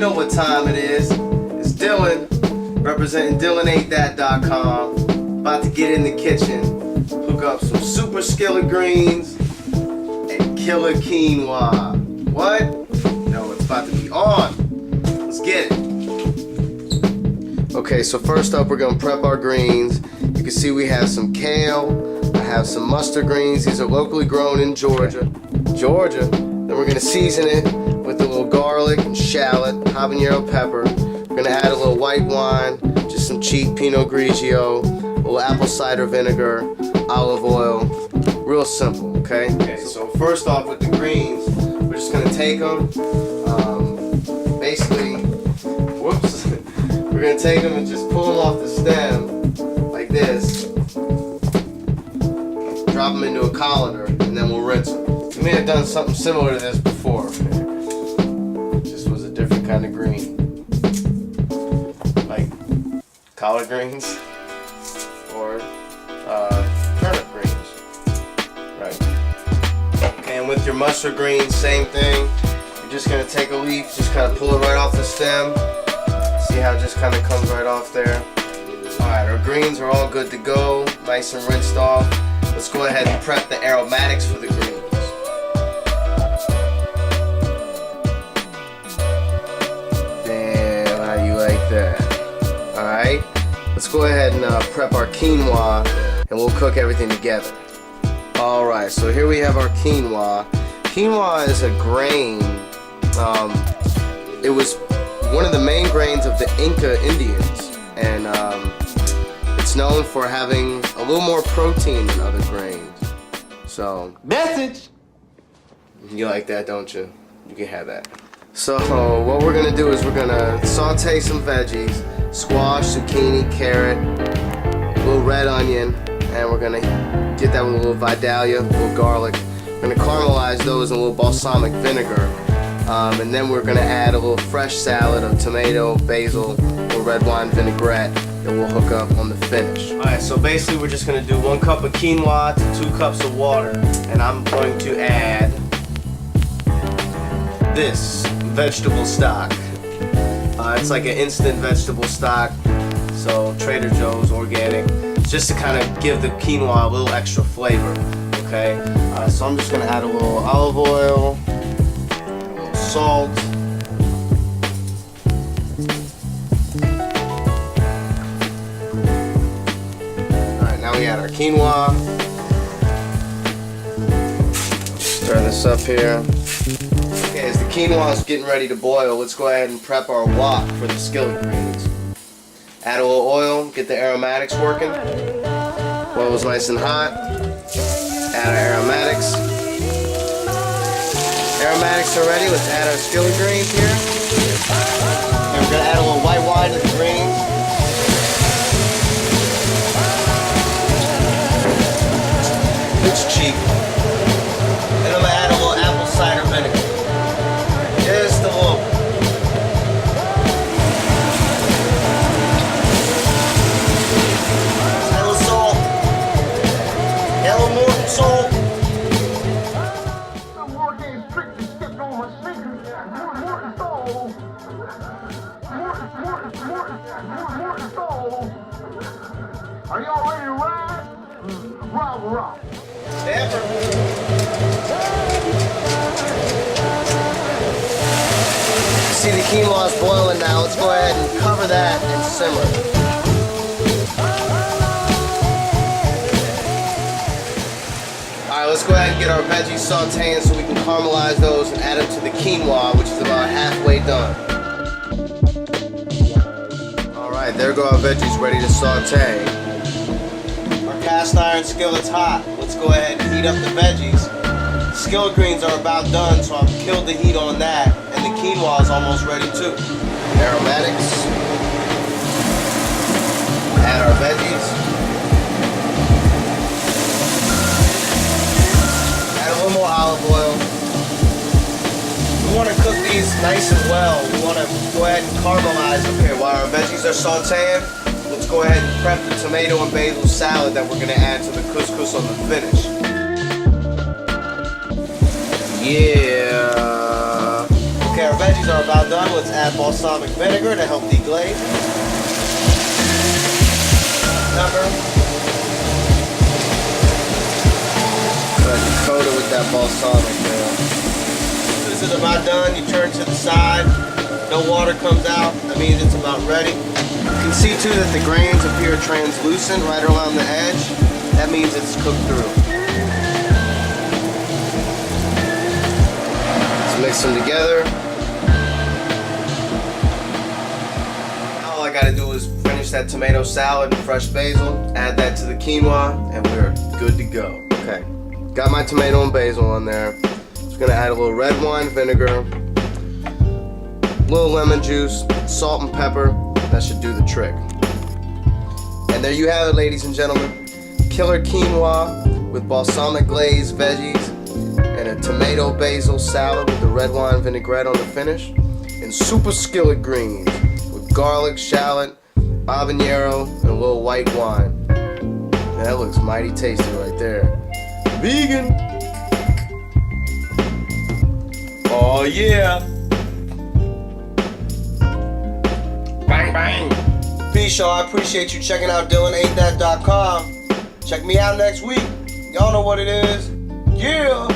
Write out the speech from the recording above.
know what time it is. It's Dillon, representing DillonAteThat.com. About to get in the kitchen, hook up some Supa Skillet greens and Killah quinoa. What? No, it's about to be on. Let's get it. Okay, so first up we're gonna prep our greens. You can see we have some kale. I have some mustard greens. These are locally grown in Georgia. Then we're gonna season it with a little garlic and shallot, habanero pepper. We're gonna add a little white wine, just some cheap Pinot Grigio, a little apple cider vinegar, olive oil. Real simple, okay? Okay, so first off with the greens, we're just gonna take them, we're gonna take them and just pull them off the stem like this, drop them into a colander, and then we'll rinse them. We may have done something similar to this before. Just was a different kind of green, like collard greens or turnip greens, right? Okay, and with your mustard greens, same thing. You're just gonna take a leaf, just kind of pull it right off the stem. See how it just kind of comes right off there. Alright, our greens are all good to go, nice and rinsed off. Let's go ahead and prep the aromatics for the greens. Damn, how you like that? Alright, let's go ahead and prep our quinoa, and we'll cook everything together. Alright, so here we have our quinoa. Quinoa is a grain. It was one of the main grains of the Inca Indians, and it's known for having a little more protein than other grains. So, message! You like that, don't you? You can have that. So, what we're gonna do is we're gonna saute some veggies, squash, zucchini, carrot, a little red onion, and we're gonna get that with a little Vidalia, a little garlic. We're gonna caramelize those in a little balsamic vinegar. And then we're going to add a little fresh salad of tomato, basil, a little red wine vinaigrette that we'll hook up on the finish. Alright, so basically we're just going to do 1 cup of quinoa to 2 cups of water. And I'm going to add this vegetable stock. It's like an instant vegetable stock, so Trader Joe's organic. It's just to kind of give the quinoa a little extra flavor. Okay, so I'm just going to add a little olive oil, salt, alright, now we add our quinoa. Stir this up here. Okay, as the quinoa is getting ready to boil, let's go ahead and prep our wok for the skillet greens. Add a little oil, get the aromatics working. Oil is nice and hot. Add our aromatics. Aromatics are ready. Let's add our skillet greens here. And we're going to add a little white wine to the greens. It's cheap. And I'm going to add a little apple cider vinegar. Just a little. Add a little salt. Add a little more salt. Are y'all ready to ride? Rock. Stamper. See the quinoa is boiling now. Let's go ahead and cover that and simmer. Alright, let's go ahead and get our veggies sauteing so we can caramelize those and add them to the quinoa, which is about halfway done. Alright, there go our veggies ready to saute. Our cast iron skillet's hot. Let's go ahead and heat up the veggies. The skillet greens are about done, so I've killed the heat on that, and the quinoa is almost ready too. Aromatics. Add our veggies. Add a little more olive oil. We want to cook these nice and well. We want to go ahead and caramelize them here. While our veggies are sauteing, let's go ahead and prep the tomato and basil salad that we're going to add to the couscous on the finish. Yeah. Okay, our veggies veggies are about done, let's add balsamic vinegar to help deglaze. Pepper. Coat it with that balsamic there. This is about done. You turn to the side. No water comes out. That means it's about ready. You can see too that the grains appear translucent right around the edge. That means it's cooked through. Let's mix them together. All I gotta do is finish that tomato salad and fresh basil, add that to the quinoa, and we're good to go. Okay, got my tomato and basil on there. Just gonna add a little red wine vinegar, a little lemon juice, salt and pepper. That should do the trick. And there you have it, ladies and gentlemen. Killer quinoa with balsamic glazed veggies and a tomato basil salad with the red wine vinaigrette on the finish, and Supa skillet greens with garlic, shallot, habanero, and a little white wine. That looks mighty tasty right there. Vegan! Oh yeah! Bang bang! Peace, y'all. I appreciate you checking out DillonAteThat.com. Check me out next week. Y'all know what it is. Yeah!